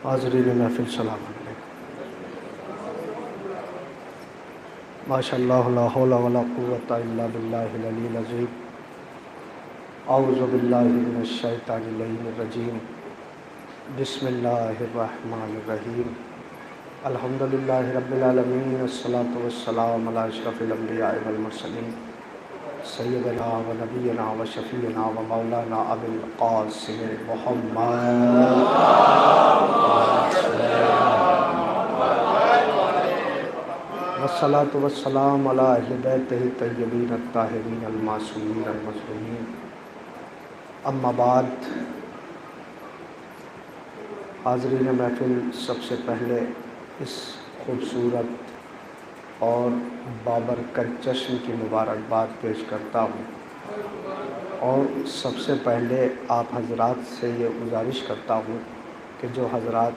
हाज़रीन महफ़िल सलाम अलैकुम। माशाअल्लाह ला हौला वला कुव्वता इल्ला बिल्लाहिल अलील अज़ीम। औज़ु बिल्लाहि मिनश शैतानिर रजीम। बिस्मिल्लाहिर रहमानिर रहीम। अल्हम्दुलिल्लाहि रब्बिल आलमीन अस्सलातु वस्सलामु अला अशरफिल अंबिया वल मुरसलीन सय्यदना व नबियना व शफ़ीना व मौलाना अबुल क़ासिम वस्सलातु वस्सलामु अला अहलि बैतिहि तय्यबीन अत्ताहिरीन अल-मासूमीन अल-मज़लूमीन। अम्मा बाद, हाज़रीन महफ़िल, सबसे पहले इस खूबसूरत और बाबरकत जश्न की मुबारकबाद पेश करता हूँ और सबसे पहले आप हज़रात से ये गुजारिश करता हूँ कि जो हज़रात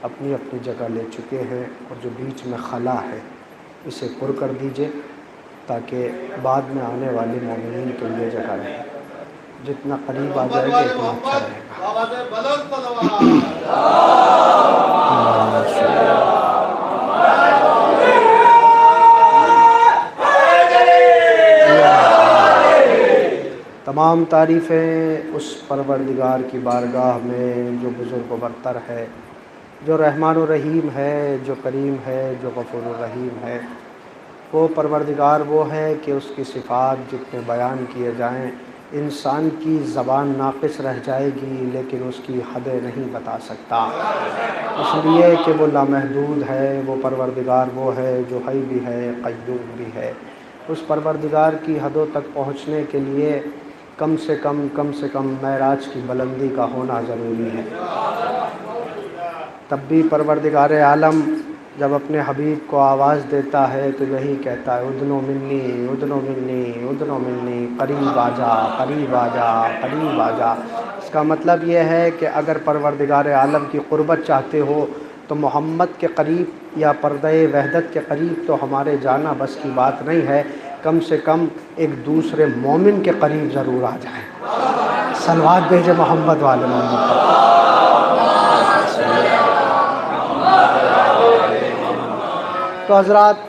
अपनी अपनी जगह ले चुके हैं और जो बीच में खला है इसे पुर कर दीजिए ताकि बाद में आने वाले मोमिनीन के लिए जगह रहे। जितना करीब आ जाएगा उतना अच्छा रहेगा। तमाम तारीफ़ें उस परवरदिगार की बारगाह में जो बुज़ुर्ग व बरतर है, जो रहमान और रहीम है, जो करीम है, जो गफ़ूर और रहीम है। वो परवरदिगार वो है कि उसकी सिफ़ात जितने बयान किए जाएं, इंसान की ज़बान नाक़िस रह जाएगी लेकिन उसकी हदें नहीं बता सकता, इसलिए कि वो लामहदूद है। वो परवरदिगार वो है जो हई भी है, क़य्यूम भी है। उस परवरदिगार की हदों तक पहुँचने के लिए कम से कम मेराज की बुलंदी का होना ज़रूरी है। तब भी परवरदिगार आलम जब अपने हबीब को आवाज़ देता है तो यही कहता है, उदनो मिन्नी उदनो मिन्नी उदनो मिन्नी, करीब आ जा करीब आ जा करीब आ जा। इसका मतलब यह है कि अगर परवरदिगार आलम की क़ुर्बत चाहते हो तो मोहम्मद के करीब या पर्दे वहदत के करीब तो हमारे जाना बस की बात नहीं है। कम से कम एक दूसरे मोमिन के करीब ज़रूर आ जाए। सलवात भेजे मोहम्मद वाले मोहम्मद। तो हज़रात,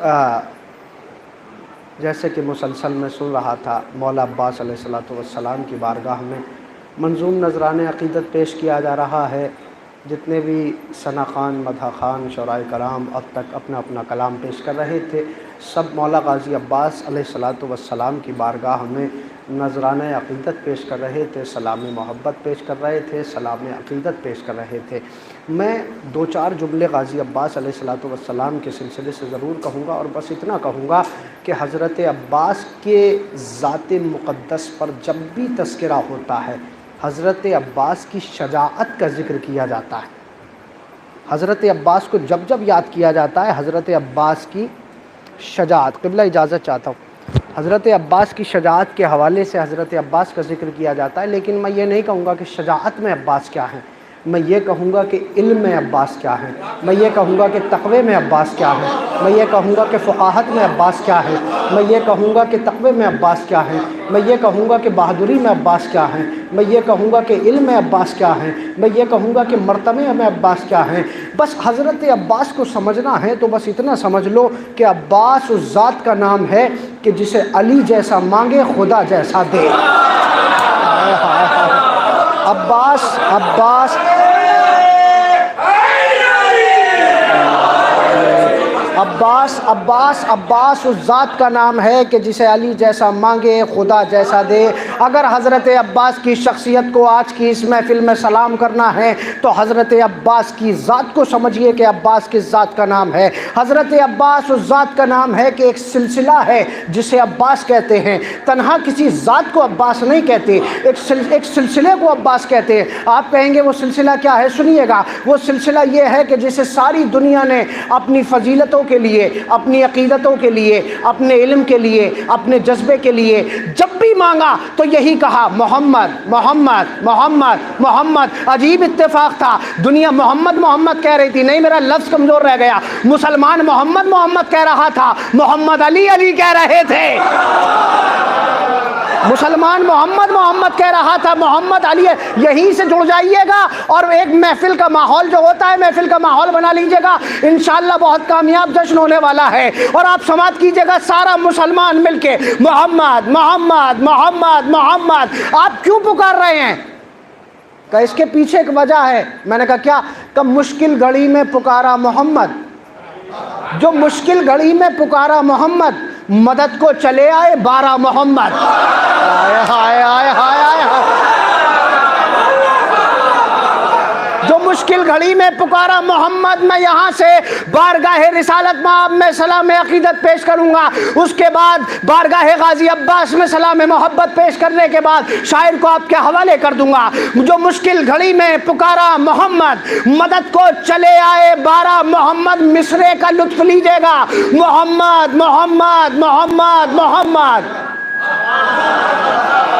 जैसे कि मुसलसल में सुन रहा था, मौला अब्बास अलैहिस्सलातु वस्सलाम की बारगाह में मंजूम नजराने अक़ीदत पेश किया जा रहा है। जितने भी सना ख़ान, मदहा ख़ान, शौराए कराम अब तक अपना अपना कलाम पेश कर रहे थे, सब मौला गाज़ी अब्बास अलैहिस्सलातु वस्सलाम की बारगाह में नजराने अक़ीदत पेश कर रहे थे, सलाम मोहब्बत पेश कर रहे थे, सलाम अक़ीदत पेश कर रहे थे। मैं दो चार जुमले गाज़ी अब्बास अलैहिस्सलातु वस्सलाम के सिलसिले से ज़रूर कहूँगा और बस इतना कहूँगा कि हज़रत अब्बास के ज़ात मुक़द्दस पर जब भी तज़किरा होता है, हज़रत अब्बास की शजाअत का ज़िक्र किया जाता है। हज़रत अब्बास को जब जब याद किया जाता है, हज़रत अब्बास की शजाअत, क़िबला इजाज़त चाहता हूँ, हज़रत अब्बास की शजाअत के हवाले से हज़रत अब्बास का ज़िक्र किया जाता है। लेकिन मैं ये नहीं कहूँगा कि शजाअत में अब्बास क्या है, मैं ये कहूँगा कि इल्म में अब्बास क्या है, मैं ये कहूँगा कि तक़वे में अब्बास क्या है, मैं ये कहूँगा कि फ़ुक़ाहत में अब्बास क्या है, मैं ये कहूँगा कि तक़वे में अब्बास क्या है, मैं ये कहूँगा कि बहादुरी में अब्बास क्या है, मैं ये कहूँगा कि इल्म में अब्बास क्या है, मैं ये कहूँगा कि मर्तबे में अब्बास क्या है। बस हज़रत अब्बास को समझना है तो बस इतना समझ लो कि अब्बास उस ज़ात का नाम है कि जिसे अली जैसा मांगे खुदा जैसा दे। अब्बास अब्बास अब्बास अब्बास अब्बास उस ज़ात का नाम है कि जिसे अली जैसा मांगे खुदा जैसा दे। अगर हज़रत अब्बास की शख्सियत को आज की इस महफ़िल में सलाम करना है तो हज़रत अब्बास की ज़ात को समझिए कि अब्बास किस ज़ात का नाम है। हज़रत अब्बास उस ज़ात का नाम है कि एक सिलसिला है जिसे अब्बास कहते हैं। तन्हा किसी ज़ात को अब्बास नहीं कहते, एक सिलसिले को अब्बास कहते हैं। आप कहेंगे वो सिलसिला क्या है? सुनिएगा, वो सिलसिला ये है कि जिसे सारी दुनिया ने अपनी फ़जीलतों के लिए, अपनी अक़ीदतों के लिए, अपने इल्म के लिए, अपने जज्बे के लिए जब भी मांगा तो यही कहा, मोहम्मद मोहम्मद मोहम्मद मोहम्मद। अजीब इत्तेफाक था, दुनिया मोहम्मद मोहम्मद कह रही थी, नहीं मेरा लफ्ज़ कमज़ोर रह गया, मुसलमान मोहम्मद मोहम्मद कह रहा था, मोहम्मद अली अली कह रहे थे। मुसलमान मोहम्मद मोहम्मद कह रहा था, मोहम्मद अली है। यहीं से जुड़ जाइएगा और एक महफिल का माहौल जो होता है, महफिल का माहौल बना लीजिएगा। इंशाअल्लाह बहुत कामयाब जश्न होने वाला है। और आप समाप्त कीजिएगा सारा मुसलमान मिलके मोहम्मद मोहम्मद मोहम्मद मोहम्मद। आप क्यों पुकार रहे हैं? का इसके पीछे एक वजह है। मैंने कहा क्या? कब मुश्किल घड़ी में पुकारा मोहम्मद, जो मुश्किल घड़ी में पुकारा मोहम्मद, मदद को चले आए 12 मोहम्मद। हाय हाय हाय हाय हाय। जो मुश्किल घड़ी में पुकारा मोहम्मद, मैं यहाँ से बारगाह रिसालत माब में सलाम अकीदत पेश करूँगा। उसके बाद बारगाह गाजी अब्बास में सलाम मोहब्बत पेश करने के बाद शायर को आपके हवाले कर दूंगा। जो मुश्किल घड़ी में पुकारा मोहम्मद, मदद को चले आए 12 मोहम्मद। मिसरे का लुत्फ लीजिएगा। मोहम्मद मोहम्मद मोहम्मद मोहम्मद।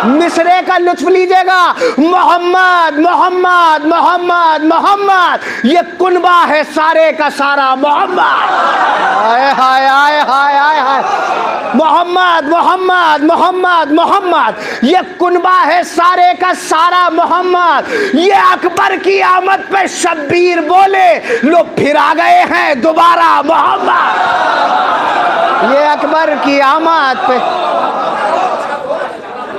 मिसरे का लुत्फ लीजिएगा। मोहम्मद मोहम्मद मोहम्मद मोहम्मद। ये कुनबा है सारे का सारा मोहम्मद। हाय हाय हाय हाय हाय हाय। मोहम्मद मोहम्मद मोहम्मद मोहम्मद। ये कुनबा है सारे का सारा मोहम्मद। ये अकबर की आमद पे शब्बीर बोले, लो फिर आ गए हैं दोबारा मोहम्मद। ये अकबर की आमद पे,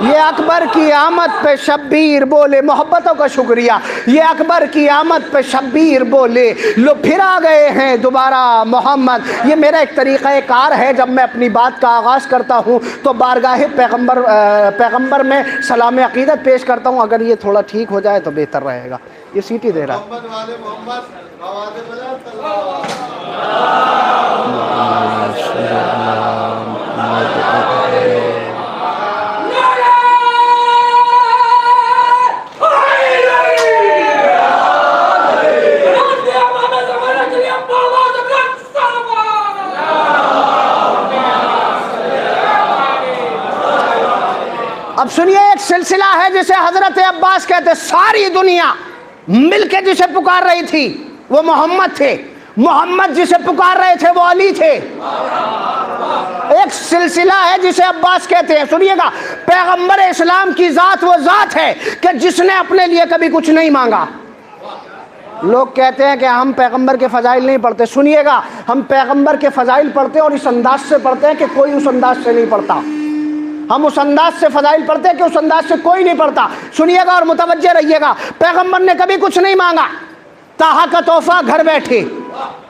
ये अकबर की आमद पे शब्बीर बोले, मोहब्बतों का शुक्रिया। ये अकबर की आमद पे शब्बीर बोले, लो फिर आ गए हैं दोबारा मोहम्मद। ये मेरा एक तरीक़ा कार है। जब मैं अपनी बात का आगाज़ करता हूँ तो बारगाह पैगम्बर में सलाम अक़ीदत पेश करता हूँ। अगर ये थोड़ा ठीक हो जाए तो बेहतर रहेगा। ये सीटी दे रहा है। अब सुनिए, एक सिलसिला है जिसे हजरत अब्बास कहते। सारी दुनिया मिलके जिसे पुकार रही थी वो मोहम्मद थे। मोहम्मद जिसे पुकार रहे थे वो अली थे। एक सिलसिला है जिसे अब्बास कहते हैं। सुनिएगा, पैगंबर इस्लाम की जात वो जात है कि जिसने अपने लिए कभी कुछ नहीं मांगा। लोग कहते हैं कि हम पैगंबर के फ़ज़ाइल नहीं पढ़ते। सुनिएगा, हम पैगंबर के फ़ज़ाइल पढ़ते हैं और इस अंदाज से पढ़ते हैं कि कोई उस अंदाज से नहीं पढ़ता। हम उस अंदाज से फ़ज़ाइल पढ़ते हैं कि उस अंदाज से कोई नहीं पढ़ता। सुनिएगा और मुतवज्जे रहिएगा। पैगंबर ने कभी कुछ नहीं मांगा। ताहा का तोहफा घर बैठे,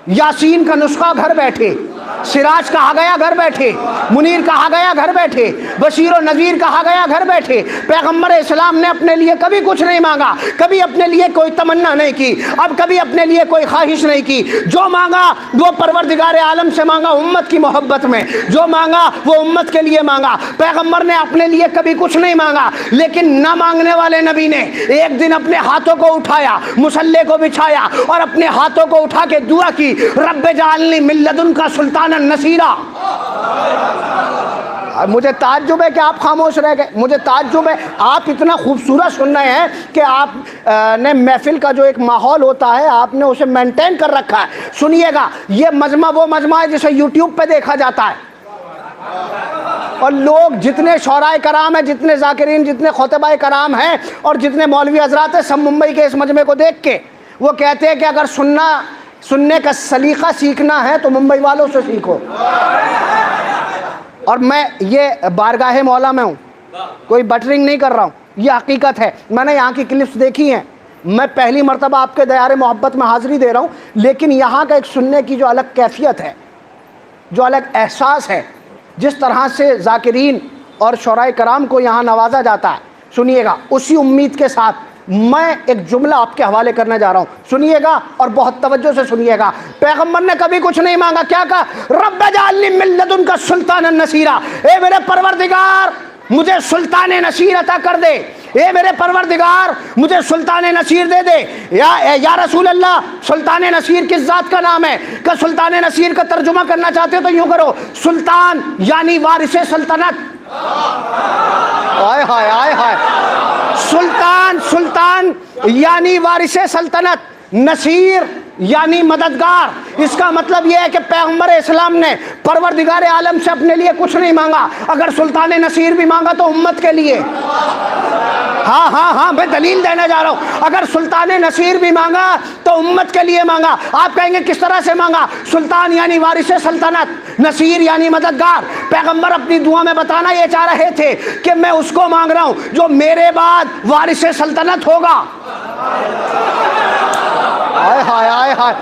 यासीन का नुस्खा घर बैठे, सिराज कहा गया घर बैठे, मुनीर कहा गया घर बैठे, बशीर और नज़ीर कहा गया घर बैठे। पैगंबर इस्लाम ने अपने लिए कभी कुछ नहीं मांगा, कभी अपने लिए कोई तमन्ना नहीं की, अब कभी अपने लिए कोई ख्वाहिश नहीं की। जो मांगा वो परवरदिगार आलम से मांगा, उम्मत की मोहब्बत में। जो मांगा वो उम्मत के लिए मांगा। पैगंबर ने अपने लिए कभी कुछ नहीं मांगा। लेकिन न मांगने वाले नबी ने एक दिन अपने हाथों को उठाया, मुसल्ले को बिछाया और अपने हाथों को उठा के दुआ की, रब्बे जालनी मिन लदुनका सुल्तान नसीरा। मुझे ताज्जुब है कि आप खामोश रह गए। मुझे ताज्जुब है, आप इतना खूबसूरत सुन रहे हैं कि आप ने महफिल का जो एक माहौल होता है आपने उसे मेंटेन कर रखा है। सुनिएगा, ये मजमा वो मजमा है जिसे यूट्यूब पे देखा जाता है और लोग जितने शौराए कराम हैं, जितने जाकिरीन, जितने खुतबाए कराम हैं और जितने मौलवी हजरात हैं, सब मुंबई के इस मजमे को देख के वो कहते हैं कि अगर सुनने का सलीका सीखना है तो मुंबई वालों से सीखो। और मैं ये बारगाह मौला में हूँ, कोई बटरिंग नहीं कर रहा हूँ, ये हकीकत है। मैंने यहाँ की क्लिप्स देखी हैं। मैं पहली मर्तबा आपके दयारे मोहब्बत में हाज़िरी दे रहा हूँ, लेकिन यहाँ का एक सुनने की जो अलग कैफियत है, जो अलग एहसास है, जिस तरह से जाकिरीन और शौराए कराम को यहाँ नवाजा जाता है, सुनिएगा। उसी उम्मीद के साथ मैं एक जुमला आपके हवाले करने जा रहा हूँ, सुनिएगा और बहुत तवज्जो से सुनिएगा। पैगंबर ने कभी कुछ नहीं मांगा। क्या कहा? रब्बे जालनी मिन लदुनका सुल्तान नसीरा। ए मेरे परवरदिगार, मुझे सुल्तान नसीर अता कर दे। ए मेरे परवरदिगार, मुझे सुल्तान नसीर दे दे। या रसूल अल्लाह, सुल्तान नसीर किस जात का नाम है? कि सुल्तान नसीर का तर्जुमा करना चाहते हो तो यूँ करो, सुल्तान यानी वारिसे सल्तनत। हाय हाय हाय हाय। सुल्तान, सुल्तान यानी वारिसे सल्तनत। नसीर यानी मददगार। इसका मतलब यह है कि पैगंबर इस्लाम ने परवरदिगार आलम से अपने लिए कुछ नहीं मांगा। अगर सुल्तान नसीर भी मांगा तो उम्मत के लिए। हाँ हाँ हाँ, मैं दलील देने जा रहा हूं। अगर सुल्तान नसीर भी मांगा तो उम्मत के लिए मांगा। आप कहेंगे किस तरह से मांगा? सुल्तान यानी वारिस सल्तनत, नसीर यानी मददगार। पैगंबर अपनी दुआ में बताना ये चाह रहे थे कि मैं उसको मांग रहा हूं जो मेरे बाद वारिस सल्तनत होगा। हाय हाय हाय हाय,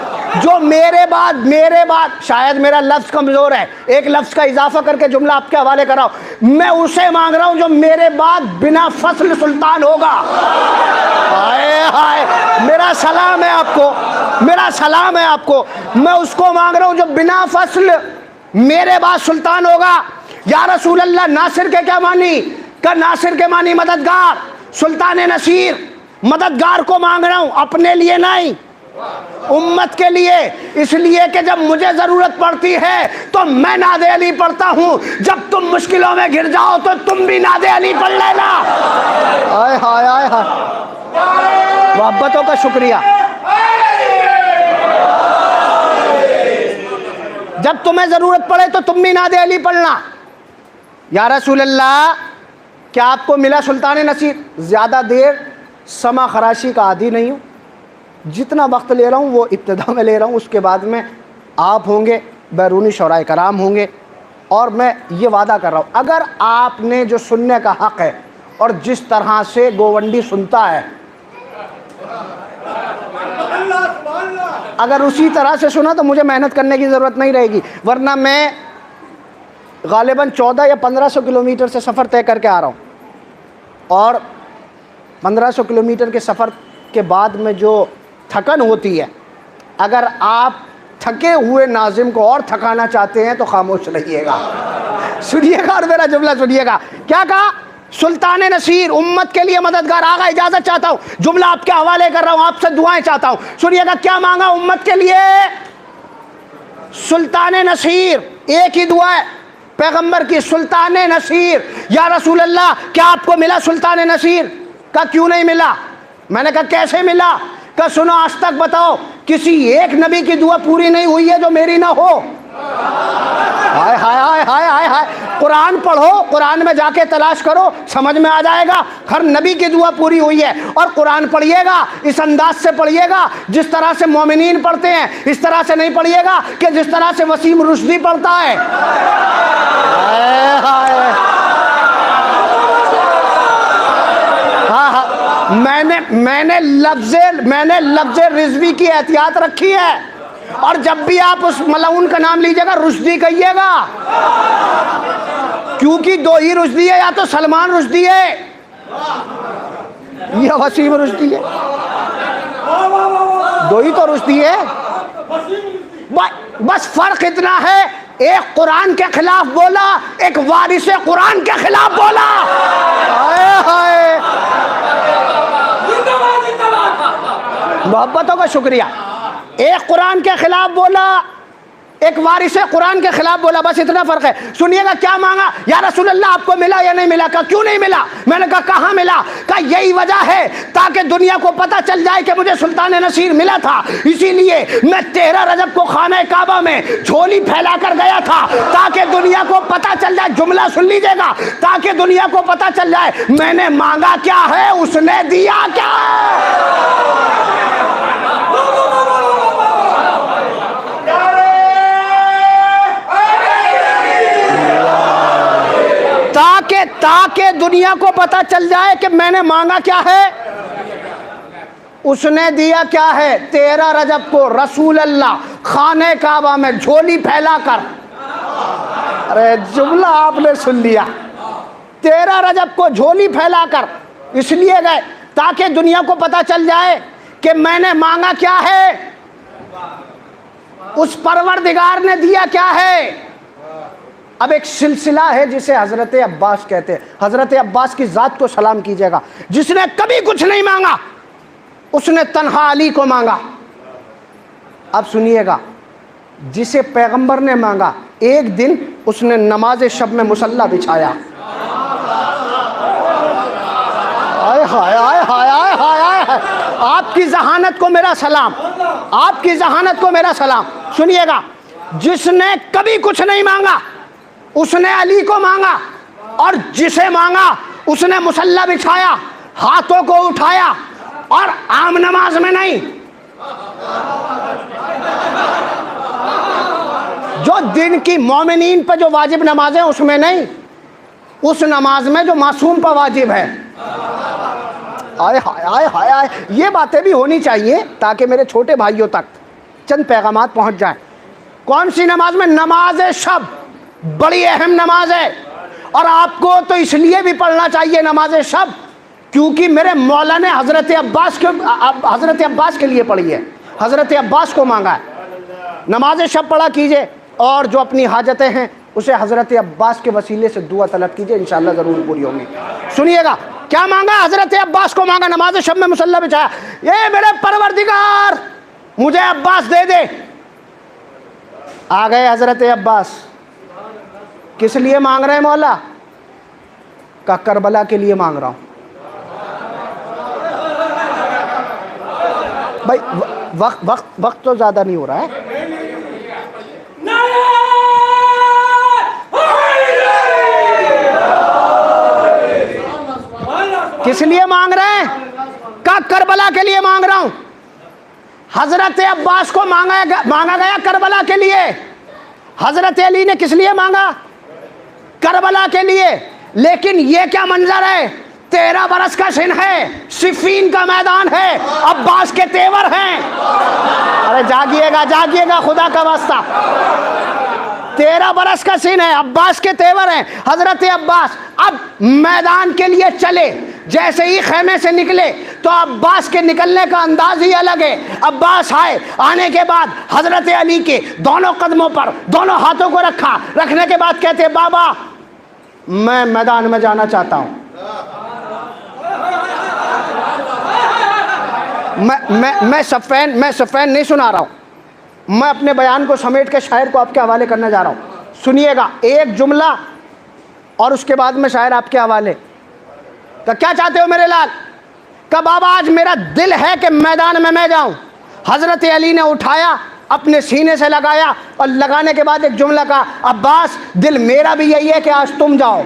जो मेरे बाद शायद मेरा लफ्ज कमजोर है, एक लफ्ज का इजाफा करके जुमला आपके हवाले कराओ। मैं उसे मांग रहा हूं जो मेरे बाद बिना फसल सुल्तान होगा। हाय हाय, मेरा सलाम है आपको, मेरा सलाम है आपको। मैं उसको मांग रहा हूं जो बिना फसल मेरे बाद सुल्तान होगा। या रसूल अल्लाह, नासिर के क्या मानी? का नासिर के मानी मददगार। सुल्तान नसीर मददगार को मांग रहा हूं, अपने लिए नहीं, उम्मत के लिए। इसलिए कि जब मुझे जरूरत पड़ती है तो मैं नादे अली पढ़ता हूं, जब तुम मुश्किलों में घिर जाओ तो तुम भी नादे अली पढ़ लेना। हाय हाय हाय हाय, मोहब्बतों का शुक्रिया। जब तुम्हें जरूरत पड़े तो तुम भी नादे अली पढ़ना। या रसूल अल्लाह, क्या आपको मिला सुल्तान नसीर? ज्यादा देर समा खराशी का आदी नहीं हूं। जितना वक्त ले रहा हूँ वो इब्तिदा में ले रहा हूँ, उसके बाद में आप होंगे, बैरूनी शौराए कराम होंगे। और मैं ये वादा कर रहा हूँ, अगर आपने जो सुनने का हक़ है और जिस तरह से गोवंडी सुनता है, अगर उसी तरह से सुना तो मुझे मेहनत करने की ज़रूरत नहीं रहेगी। वरना मैं गालिबन 14 या 1500 किलोमीटर से सफ़र तय करके आ रहा हूँ, और 1500 किलोमीटर के सफ़र के बाद में जो थकन होती है, अगर आप थके हुए नाजिम को और थकाना चाहते हैं तो खामोश रहिएगा। सुनिएगा और मेरा जुमला सुनिएगा। क्या कहा? सुल्तान नसीर उम्मत के लिए मददगार। आगा इजाजत चाहता हूं, जुमला आपके हवाले कर रहा हूं, आपसे दुआएं चाहता हूं। सुनिएगा क्या मांगा उम्मत के लिए? सुल्तान नसीर। एक ही दुआ है पैगंबर की, सुल्तान नसीर। या रसूल अल्लाह, क्या आपको मिला सुल्तान नसीर? का क्यों नहीं मिला? मैंने कहा कैसे मिला? का सुनो, आज तक बताओ किसी एक नबी की दुआ पूरी नहीं हुई है जो मेरी ना हो। हाय हाय हाय हाय हाय हाय, कुरान पढ़ो, कुरान में जाके तलाश करो, समझ में आ जाएगा। हर नबी की दुआ पूरी हुई है। और कुरान पढ़िएगा, इस अंदाज से पढ़िएगा जिस तरह से मोमिनीन पढ़ते हैं, इस तरह से नहीं पढ़िएगा कि जिस तरह से वसीम रुश्दी पढ़ता है। हाय हाय, हाँ हाँ, मैंने लफ्ज़ रिजवी की एहतियात रखी है। और जब भी आप उस मलऊन का नाम लीजिएगा रुश्दी कहिएगा, क्योंकि दो ही रुश्दी है, या तो सलमान रुश्दी है या वसीम रुश्दी है। दो ही तो रुश्दी है। बस फर्क इतना है, एक कुरान के खिलाफ बोला, एक वारिस कुरान के खिलाफ बोला। हाय हाय, मोहब्बतों का शुक्रिया। एक कुरान के खिलाफ बोला, एक वारिस कुरान के खिलाफ बोला, बस इतना फर्क है। सुनिएगा क्या मांगा? या रसूल अल्लाह, आपको मिला या नहीं मिला? का क्यों नहीं मिला? मैंने कहा कहाँ मिला? का यही वजह है ताकि दुनिया को पता चल जाए कि मुझे सुल्तान नसीर मिला था। इसीलिए मैं 13 रजब को खाने काबा में झोली फैलाकर गया था, ताकि दुनिया को पता चल जाए। जुमला सुन लीजिएगा, ताकि दुनिया को पता चल जाए मैंने मांगा क्या है, उसने दिया क्या है। ताकि दुनिया को पता चल जाए कि मैंने मांगा क्या है, उसने दिया क्या है। 13 रजब को रसूल अल्लाह खाने काबा में झोली फैलाकर, अरे जुमला आपने सुन लिया, 13 रजब को झोली फैलाकर इसलिए गए ताकि दुनिया को पता चल जाए कि मैंने मांगा क्या है, उस परवरदिगार ने दिया क्या है। अब एक सिलसिला है जिसे हजरत अब्बास कहते हैं। हजरत अब्बास की जात को सलाम कीजिएगा, जिसने कभी कुछ नहीं मांगा, उसने तन्हा अली को मांगा। अब सुनिएगा, जिसे पैगंबर ने मांगा, एक दिन उसने नमाज शब में मुसल्ला बिछाया। हाय हाय हाय हाय हाय हाय, आपकी जहानत को मेरा सलाम। आपकी जहानत को मेरा सलाम। सुनिएगा, जिसने कभी कुछ नहीं मांगा उसने अली को मांगा, और जिसे मांगा उसने मुसल्ला बिछाया, हाथों को उठाया, और आम नमाज में नहीं, जो दिन की मोमिनीन पर जो वाजिब नमाज है उसमें नहीं, उस नमाज में जो मासूम पर वाजिब है। आए हाय आए हाय आए, ये बातें भी होनी चाहिए ताकि मेरे छोटे भाइयों तक चंद पैगामात पहुंच जाए। कौन सी नमाज में? नमाज शब, बड़ी अहम नमाज है, और आपको तो इसलिए भी पढ़ना चाहिए नमाज शब क्योंकि मेरे मौला ने हज़रत अब्बास के लिए पढ़ी है, हज़रत अब्बास को मांगा है। नमाज शब पढ़ा कीजिए, और जो अपनी हाजतें हैं उसे हज़रत अब्बास के वसीले से दुआ तलब कीजिए, इंशाअल्लाह ज़रूर पूरी होंगी। सुनिएगा, क्या मांगा? हज़रत अब्बास को मांगा, नमाज शब में मुसल्ला बिछाया, ये मेरे परवरदिगार मुझे अब्बास दे दे। आ गए हज़रत अब्बास। किस लिए मांग रहे हैं मौला? का करबला के लिए मांग रहा हूं भाई। वक्त तो ज़्यादा नहीं हो रहा है। किस लिए मांग रहे हैं? का करबला के लिए मांग रहा हूं। हजरत अब्बास को मांगा गया करबला के लिए। हजरत अली ने किस लिए मांगा? करबला के लिए। लेकिन ये क्या मंजर है? 13 बरस का सिन है, सिफीन का मैदान है, अब्बास के तेवर हैं। अरे जागिएगा जागिएगा, खुदा का वास्ता। 13 बरस का सिन है, अब्बास के तेवर हैं। हजरत अब्बास अब मैदान के लिए चले, जैसे ही खेमे से निकले तो अब्बास के निकलने का अंदाज ही अलग है। अब्बास आए, आने के बाद हजरत अली के दोनों कदमों पर दोनों हाथों को रखा, रखने के बाद कहते, बाबा मैं मैदान में जाना चाहता हूं। मैं सफ़ैन नहीं सुना रहा हूं, मैं अपने बयान को समेट के शायर को आपके हवाले करने जा रहा हूं। सुनिएगा, एक जुमला और उसके बाद में शायर आपके हवाले। तो क्या चाहते हो मेरे लाल? का बाबा आज मेरा दिल है कि मैदान में मैं जाऊं। हजरत अली ने उठाया, अपने सीने से लगाया, और लगाने के बाद एक जुमला कहा, अब्बास दिल मेरा भी यही है कि आज तुम जाओ।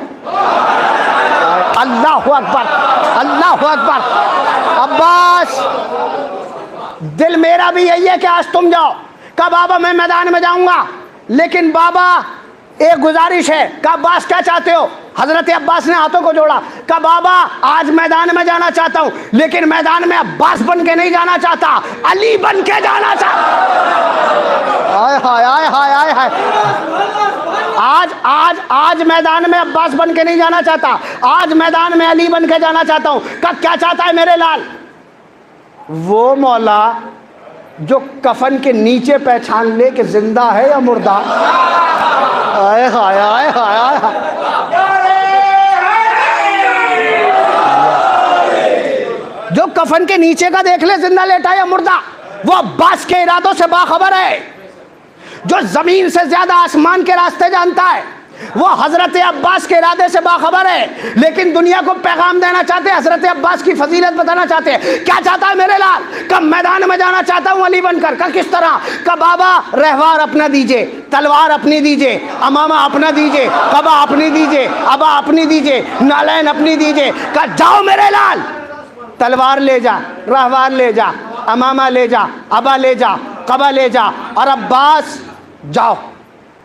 अल्लाहु अकबर, अल्लाहु अकबर। अब्बास दिल मेरा भी यही है कि आज तुम जाओ। कहा बाबा मैं मैदान में जाऊंगा, लेकिन बाबा एक गुजारिश है। कहा अब्बास क्या चाहते हो? हजरत अब्बास ने हाथों को जोड़ा, कहा बाबा आज मैदान में जाना चाहता हूं, लेकिन मैदान में अब्बास बन के नहीं जाना चाहता, अली बन के जाना चाहता। हाय हाय हाय हाय हाय हाय। आज मैदान में अब्बास बन के नहीं जाना चाहता, आज मैदान में अली बन के जाना चाहता हूं। कहा क्या चाहता है मेरे लाल? वो मौला जो कफन के नीचे पहचान ले कि जिंदा है या मुर्दा। हाय हाय हाय हाय हाय। जो कफन के नीचे का देख ले जिंदा लेटा या मुर्दा, वो अब्बास के इरादों से बाखबर है। जो जमीन से ज्यादा आसमान के रास्ते जानता है, वो हजरत अब्बास के इरादे से बाखबर है। लेकिन दुनिया को पैगाम देना चाहते हैं, हजरत अब्बास की फजीलत बताना चाहते हैं। क्या चाहता है मेरे लाल? कब मैदान में जाना चाहता हूं अली बनकर। का किस तरह? का बाबा रहवार अपना दीजिए, तलवार अपनी दीजिए, अमामा अपना दीजिए, कबा अपनी दीजिए, अबा अपनी दीजिए, नालैन अपनी दीजिए। का जाओ मेरे लाल, तलवार ले जा, रहवार ले जा, अमामा ले जा, अबा ले जा, कबा ले जा, और अब्बास जाओ।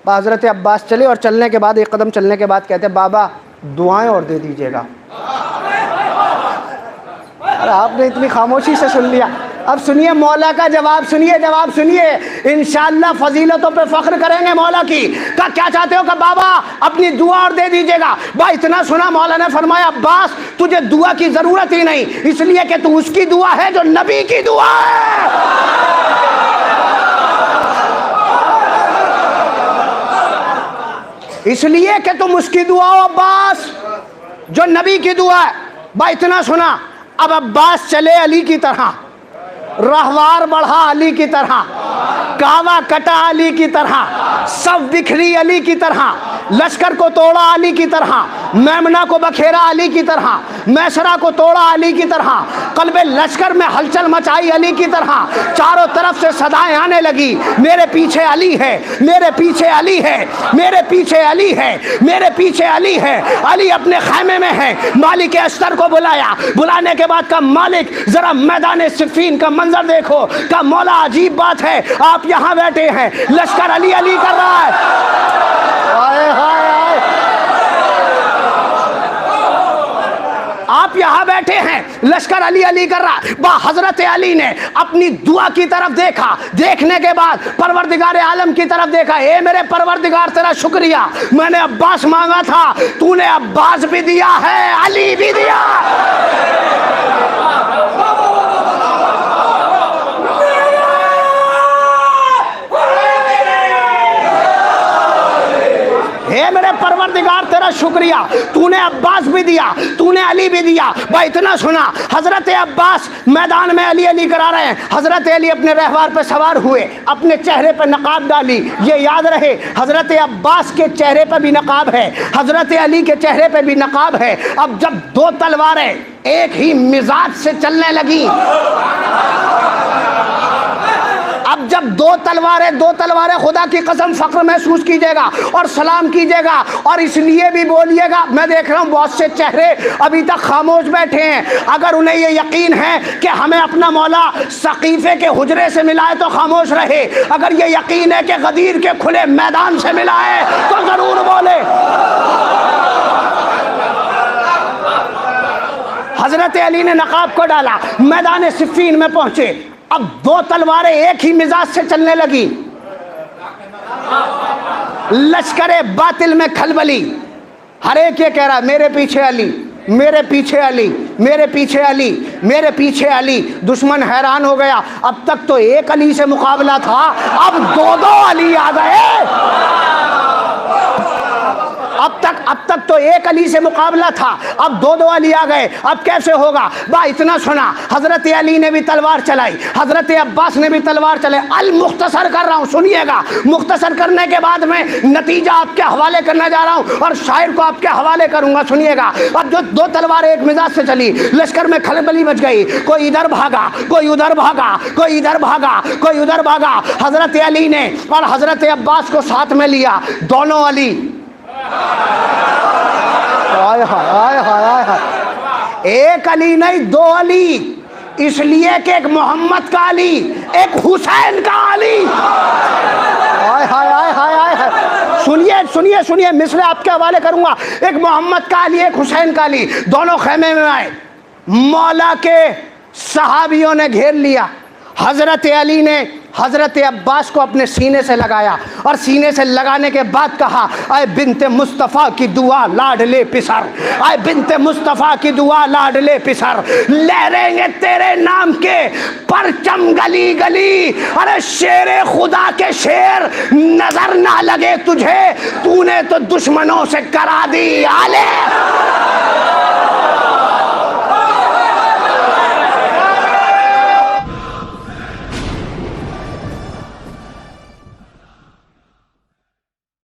हज़रत अब्बास चले, और चलने के बाद एक कदम चलने के बाद कहते बाबा दुआएं और दे दीजिएगा। अरे आपने इतनी खामोशी से सुन लिया, अब सुनिए मौला का जवाब। सुनिए जवाब सुनिए, इंशाअल्लाह फजीलतों पे फख्र करेंगे मौला की। का क्या चाहते हो? का बाबा अपनी दुआ और दे दीजिएगा। भाई इतना सुना, मौला ने फरमाया अब्बास तुझे दुआ की जरूरत ही नहीं, इसलिए कि तू उसकी दुआ है जो नबी की दुआ है। इसलिए कि तुम उसकी दुआ हो अब्बास जो नबी की दुआ है। भाई इतना सुना, अब अब्बास चले अली की तरह, रहवार बढ़ा अली की तरह, कावा कटा अली की तरह, सब बिखरी अली की तरह। लश्कर को तोड़ा अली की तरह, मेमना को बखेरा अली की तरह, मैसरा को तोड़ा अली की तरह, कल्बे लश्कर में हलचल मचाई अली की तरह। चारों तरफ से सदाएं आने लगी, मेरे पीछे अली है, मेरे पीछे अली है, मेरे पीछे अली है, मेरे पीछे अली है। अली अपने खैमे में है। मालिक अस्तर को बुलाया, बुलाने के बाद का मालिक जरा मैदान सिफ़ीन का मंजर देखो। का मौला अजीब बात है, आप यहाँ बैठे हैं, लश्कर अली अली कर रहा है। हाय हाय हाय, आप यहाँ बैठे हैं, लश्कर अली अली कर रहा। बा हजरत अली ने अपनी दुआ की तरफ देखा, देखने के बाद परवरदिगार आलम की तरफ देखा। ए मेरे परवरदिगार तेरा शुक्रिया, मैंने अब्बास मांगा था, तूने अब्बास भी दिया है, अली भी दिया। हे मेरे परवरदिगार तेरा शुक्रिया, तूने अब्बास भी दिया, तूने अली भी दिया। भाई इतना सुना, हजरत अब्बास मैदान में अली अली करा रहे हैं। हजरत अली अपने रहवार पर सवार हुए, अपने चेहरे पर नकाब डाली। ये याद रहे, हजरत अब्बास के चेहरे पर भी नकाब है, हजरत अली के चेहरे पर भी नकाब है। अब जब दो तलवारें एक ही मिजाज से चलने लगी, अब जब दो तलवारें खुदा की कसम फख्र महसूस कीजिएगा और सलाम कीजिएगा। और इसलिए भी बोलिएगा, मैं देख रहा हूँ बहुत से चेहरे अभी तक खामोश बैठे हैं। अगर उन्हें ये यकीन है कि हमें अपना मौला सकीफे के हुजरे से मिला है तो खामोश रहे। अगर ये यकीन है कि गदीर के खुले मैदान से मिला है तो जरूर बोले। हजरत अली ने नकाब को डाला, मैदान सिफ़ीन में पहुंचे। अब दो तलवारें एक ही मिजाज से चलने लगी। लश्करे बातिल में खलबली, हर एक ये कह रहा मेरे पीछे अली, मेरे पीछे अली, मेरे पीछे अली, मेरे पीछे अली। दुश्मन हैरान हो गया, अब तक तो एक अली से मुकाबला था, अब दो दो अली आ गए। अब तक तो एक अली से मुकाबला था, अब दो दो अली आ गए। अब कैसे होगा? बा इतना सुना, हजरत अली ने भी तलवार चलाई, हजरत अब्बास ने भी तलवार चलाई। अल मुख्तसर कर रहा हूँ, सुनिएगा। मुख्तसर करने के बाद में नतीजा आपके हवाले करने जा रहा हूँ और शायर को आपके हवाले करूंगा, सुनिएगा। अब जो दो तलवारें एक मिजाज से चली, लश्कर में खलबली मच गई। कोई इधर भागा, कोई उधर भागा, कोई इधर भागा, कोई उधर भागा। हजरत अली ने और हजरत अब्बास को साथ में लिया, दोनों अली। हाय हाय हाय हाय हाय, एक अली नहीं दो अली, इसलिए कि एक मोहम्मद का अली, एक हुसैन का अली। हाय हाय हाय हाय हाय, सुनिए सुनिए सुनिए, मिसरे आपके हवाले करूंगा। एक मोहम्मद का अली, एक हुसैन का अली, दोनों खेमे में आए। मौला के सहाबियों ने घेर लिया। हजरत अली ने हजरत अब्बास को अपने सीने से लगाया और सीने से लगाने के बाद कहा, आए बिनते मुस्तफ़ा की दुआ लाडले पिसर, आए बिनते मुस्तफ़ा की दुआ लाडले पिसर, लहरेंगे तेरे नाम के परचम गली गली। अरे शेरे खुदा के शेर, नजर ना लगे तुझे, तूने तो दुश्मनों से करा दी आले।